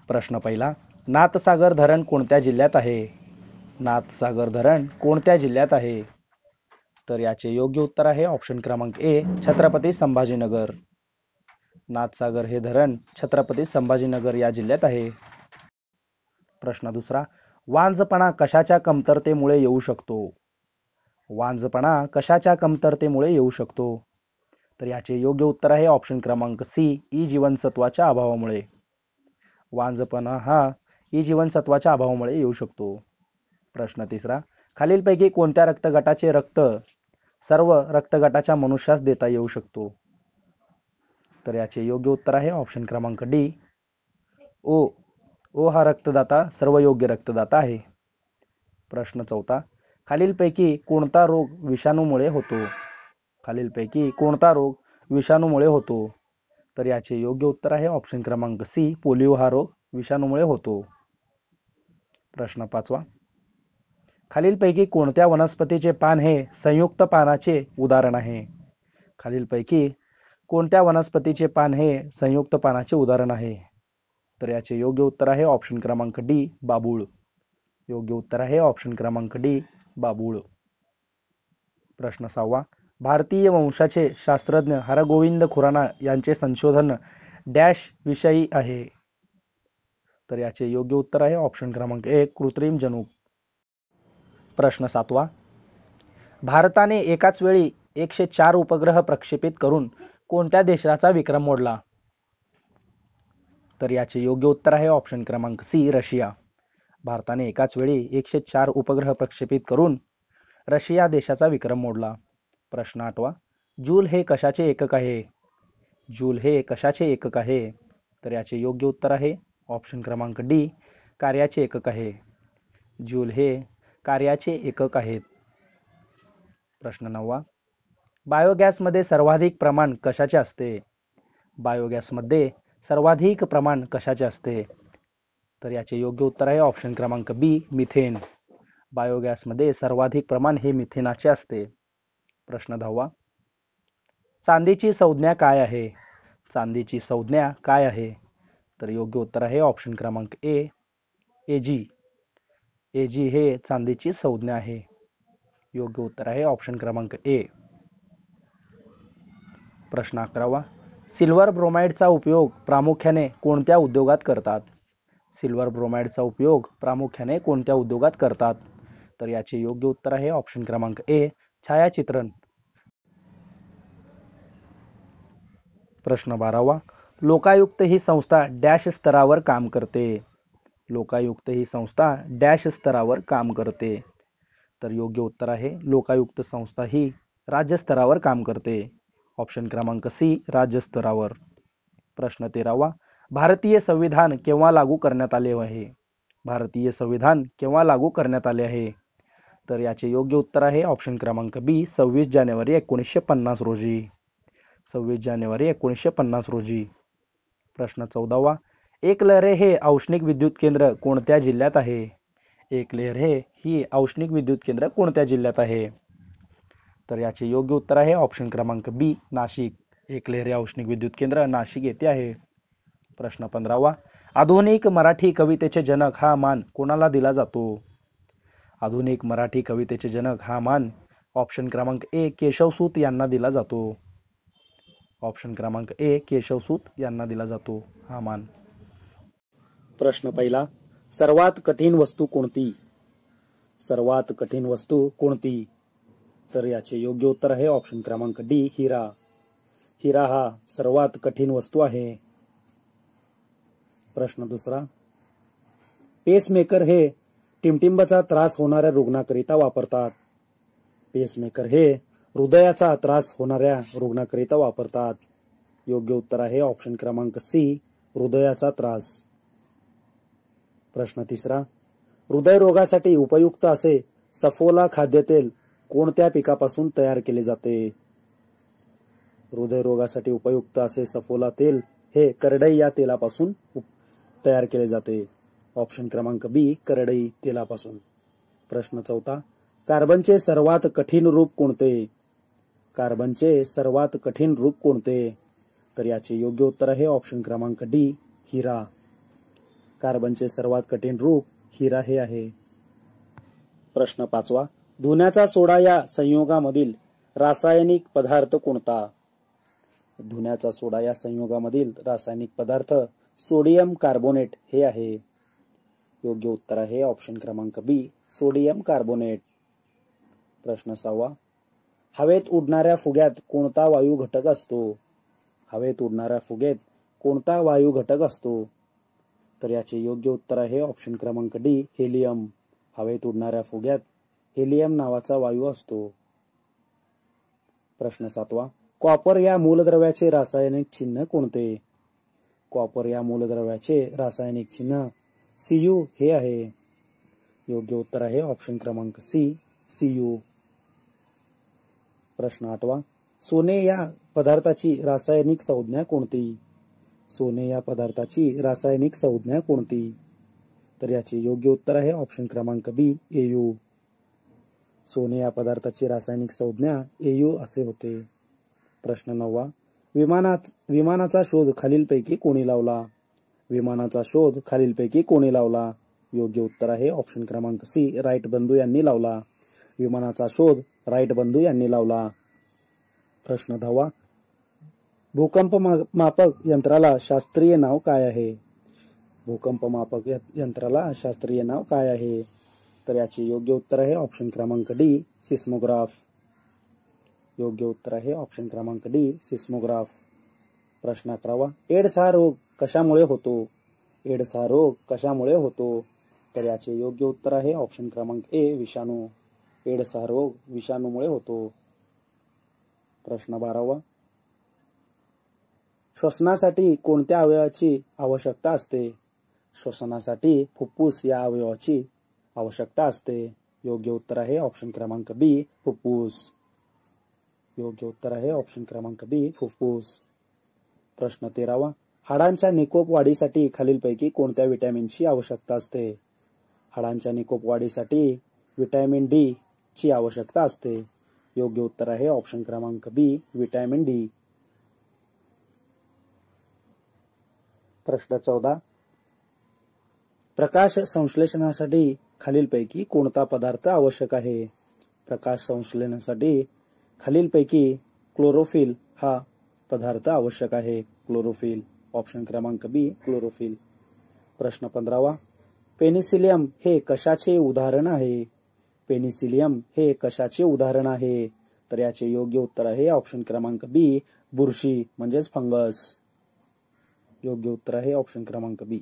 प्रश्न पहिला, नाथसागर धरण कोणत्या जिल्ह्यात आहे? नाथसागर धरण कोणत्या जिल्ह्यात आहे? तर याचे योग्य उत्तर आहे ऑप्शन क्रमांक ए, छत्रपती संभाजीनगर. नाथसागर हे धरण छत्रपती संभाजीनगर या जिल्ह्यात आहे. प्रश्न दुसरा, वांझपणा कशाच्या कमतरतेमुळे येऊ शकतो? वांझपणा कशाच्या कमतरतेमुळे येऊ शकतो? तर याचे योग्य उत्तर आहे ऑप्शन क्रमांक सी, ई जीवनसत्वाच्या अभावामुळे. वांझपणा हा ई जीवनसत्वाच्या अभावामुळे येऊ शकतो. प्रश्न तिसरा, खालीलपैकी कोणत्या रक्तगटाचे रक्त सर्व रक्तगटाच्या मनुष्यास देता येऊ शकतो? तर याचे योग्य उत्तर आहे ऑप्शन क्रमांक डी, ओ. ओ हा रक्तदाता सर्व योग्य रक्तदाता आहे. प्रश्न चौथा, खालीलपैकी कोणता रोग विषाणूमुळे होतो? खालीलपैकी कोणता रोग विषाणूमुळे होतो? तर याचे योग्य उत्तर आहे ऑप्शन क्रमांक सी, पोलिओ हा रोग विषाणूमुळे होतो. प्रश्न पाचवा, खालीलपैकी कोणत्या वनस्पतीचे पान हे संयुक्त पानाचे उदाहरण आहे? खालीलपैकी कोणत्या वनस्पतीचे पान हे संयुक्त पानाचे उदाहरण आहे? तर याचे योग्य उत्तर आहे ऑप्शन क्रमांक डी, बाबूळ. योग्य उत्तर आहे ऑप्शन क्रमांक डी, बाबूळ. प्रश्न सहावा, भारतीय वंशाचे शास्त्रज्ञ हरगोविंद खुराना यांचे संशोधन डॅश विषयी आहे? तर याचे योग्य उत्तर आहे ऑप्शन क्रमांक एक, कृत्रिम जनुक. प्रश्न सातवा, भारताने एकाच वेळी 104 उपग्रह प्रक्षेपित करून कोणत्या देशाचा विक्रम मोडला? तर याचे योग्य उत्तर आहे ऑप्शन क्रमांक सी, रशिया. भारताने एकाच वेळी 104 उपग्रह प्रक्षेपित करून रशिया देशाचा विक्रम मोडला. प्रश्न आठवा, जूल हे कशाचे एकक आहे? जूल हे कशाचे एकक आहे? तर याचे योग्य उत्तर आहे ऑप्शन क्रमांक डी, कार्याचे एकक आहे. जूल हे कार्याचे एकक आहेत. प्रश्न नववा, बायोगॅसमध्ये सर्वाधिक प्रमाण कशाचे असते? बायोगॅसमध्ये सर्वाधिक प्रमाण कशाचे असते? तर याचे योग्य उत्तर आहे ऑप्शन क्रमांक बी, मिथेन. बायोगॅसमध्ये सर्वाधिक प्रमाण हे मिथेनाचे असते. प्रश्न 10वा, चांदीची संज्ञा काय आहे? चांदीची संज्ञा काय आहे? तर योग्य उत्तर आहे ऑप्शन क्रमांक ए, एजी. एजी हे चांदीची संज्ञा आहे. योग्य उत्तर आहे ऑप्शन क्रमांक ए. प्रश्न 11वा, सिल्वर ब्रोमाइडचा उपयोग प्रामुख्याने कोणत्या उद्योगात करतात? सिल्वर ब्रोमाइडचा उपयोग प्रामुख्याने कोणत्या उद्योगात करतात? तर याचे योग्य उत्तर आहे ऑप्शन क्रमांक ए, छायाचित्रण. प्रश्न 12वा, लोकायुक्त ही संस्था डॅश स्तरावर काम करते? लोकायुक्त ही संस्था डॅश स्तरावर काम करते? तर योग्य उत्तर आहे लोकायुक्त संस्था ही राज्य स्तरावर काम करते. ऑप्शन क्रमांक सी, राज्य स्तरावर. प्रश्न 13वा, भारतीय संविधान केव्हा लागू करण्यात आले आहे? भारतीय संविधान केव्हा लागू करण्यात आले आहे? तर याचे योग्य उत्तर आहे ऑप्शन क्रमांक बी, 26 जानेवारी 1950 रोजी. 26 जानेवारी 1950 रोजी. प्रश्न 14वा, एकलहरे हे औष्णिक विद्युत केंद्र कोणत्या जिल्ह्यात आहे? एकलहरे ही औष्णिक विद्युत केंद्र कोणत्या जिल्ह्यात आहे? तर याचे योग्य उत्तर आहे ऑप्शन क्रमांक बी, नाशिक. एकलहरे औष्णिक विद्युत केंद्र नाशिक येथे आहे. प्रश्न 15वा, आधुनिक मराठी कवितेचे जनक हा मान कोणाला दिला जातो? आधुनिक मराठी कवितेचे जनक हा मान ऑप्शन क्रमांक ए, केशवसूत यांना दिला जातो. ऑप्शन क्रमांक ए, केशवसूत यांना दिला जातो हा मान. प्रश्न पहिला, सर्वात कठीण वस्तू कोणती? सर्वात कठीण वस्तू कोणती? तर याचे योग्य उत्तर आहे ऑप्शन क्रमांक डी, हिरा. हिरा हा सर्वात कठीण वस्तू आहे. प्रश्न दुसरा, पेसमेकर हे टिमटिंबचा त्रास होणाऱ्या रुग्णाकरिता वापरतात. पेसमेकर हे हृदयाचा त्रास होणाऱ्या रुग्णाकरिता वापरतात. योग्य उत्तर आहे ऑप्शन क्रमांक सी, हृदयाचा त्रास. प्रश्न तिसरा, हृदयरोगासाठी उपयुक्त असे सफोला खाद्यतेल कोणत्या पिकापासून तयार केले जाते? हृदयरोगासाठी उपयुक्त असे सफोला तेल हे करडई या तेलापासून तयार केले जाते. ऑप्शन क्रमांक बी, करडई तेलापासून. प्रश्न चौथा, कार्बनचे सर्वात कठीण रूप कोणते? कार्बनचे सर्वात कठीण रूप कोणते? तर याचे योग्य उत्तर आहे ऑप्शन क्रमांक डी, हिरा. कार्बनचे सर्वात कठीण रूप हिरा हे आहे. प्रश्न 5वा, धुण्याचा सोडा या संयोगामधील रासायनिक पदार्थ कोणता? धुण्याचा सोडा या संयोगामधील रासायनिक पदार्थ सोडियम कार्बोनेट हे आहे. योग्य उत्तर आहे ऑप्शन क्रमांक बी, सोडियम कार्बोनेट. प्रश्न 6वा, हवेत उडणाऱ्या फुग्यात कोणता वायू घटक असतो? हवेत उडणाऱ्या फुगेत कोणता वायू घटक असतो? तर याचे योग्य उत्तर आहे ऑप्शन क्रमांक डी, हेलियम. हवेत उडणाऱ्या फुग्यात हेलियम नावाचा वायू असतो. प्रश्न 7वा, कॉपर या मूलद्रव्याचे रासायनिक चिन्ह कोणते? कॉपर या मूलद्रव्याचे रासायनिक चिन्ह Cu हे आहे. योग्य उत्तर आहे ऑप्शन क्रमांक सी, Cu. प्रश्न 8वा, सोने या पदार्थाची रासायनिक संज्ञा कोणती? सोने या पदार्थाची रासायनिक संज्ञा कोणती? तर याचे योग्य उत्तर आहे ऑप्शन क्रमांक बी, Au. सोने या पदार्थाची रासायनिक संज्ञा Au असे होते. प्रश्न 9वा, विमानाचा शोध खालीलपैकी कोणी लावला? विमानाचा शोध खालीलपैकी कोणी लावला? योग्य उत्तर आहे ऑप्शन क्रमांक सी, राईट बंधू यांनी लावला. विमानाचा शोध राईट बंधू यांनी लावला. प्रश्न 10वा, भूकंप मापक यंत्राला शास्त्रीय नाव काय आहे? भूकंप मापक यंत्राला शास्त्रीय नाव काय आहे? तर याचे योग्य उत्तर आहे ऑप्शन क्रमांक डी, सिस्मोग्राफ. योग्य उत्तर आहे ऑप्शन क्रमांक डी, सिस्मोग्राफ. प्रश्न 11वा, एड्स हा रोग कशामुळे होतो? एड्स हा रोग कशामुळे होतो? तर याचे योग्य उत्तर आहे ऑप्शन क्रमांक ए, विषाणू. एड्स हा रोग विषाणूमुळे होतो. प्रश्न 12वा, श्वसनासाठी कोणत्या अवयवाची आवश्यकता असते? श्वसनासाठी फुफ्फुस या अवयवाची आवश्यकता असते. योग्य उत्तर आहे ऑप्शन क्रमांक बी, फुफ्फुस. योग्य उत्तर आहे ऑप्शन क्रमांक बी, फुफ्फुस. प्रश्न 13वा, हाडांच्या निकोप वाढीसाठी खालीलपैकी कोणत्या विटॅमिनची आवश्यकता असते? हाडांच्या निकोप वाढीसाठी विटॅमिन डी ची आवश्यकता असते. योग्य उत्तर आहे ऑप्शन क्रमांक बी, विटॅमिन डी. प्रश्न 14, प्रकाश संश्लेषणासाठी खालीलपैकी कोणता पदार्थ आवश्यक आहे? प्रकाश संश्लेषणासाठी खालीलपैकी क्लोरोफिल हा पदार्थ आवश्यक आहे. क्लोरोफिल. ऑप्शन क्रमांक बी, क्लोरोफिल. प्रश्न 15वा, पेनिसिलियम हे कशाचे उदाहरण आहे? पेनिसिलियम हे कशाचे उदाहरण आहे? तर याचे योग्य उत्तर आहे ऑप्शन क्रमांक बी, बुरशी म्हणजेच फंगस. योग्य उत्तर आहे ऑप्शन क्रमांक बी.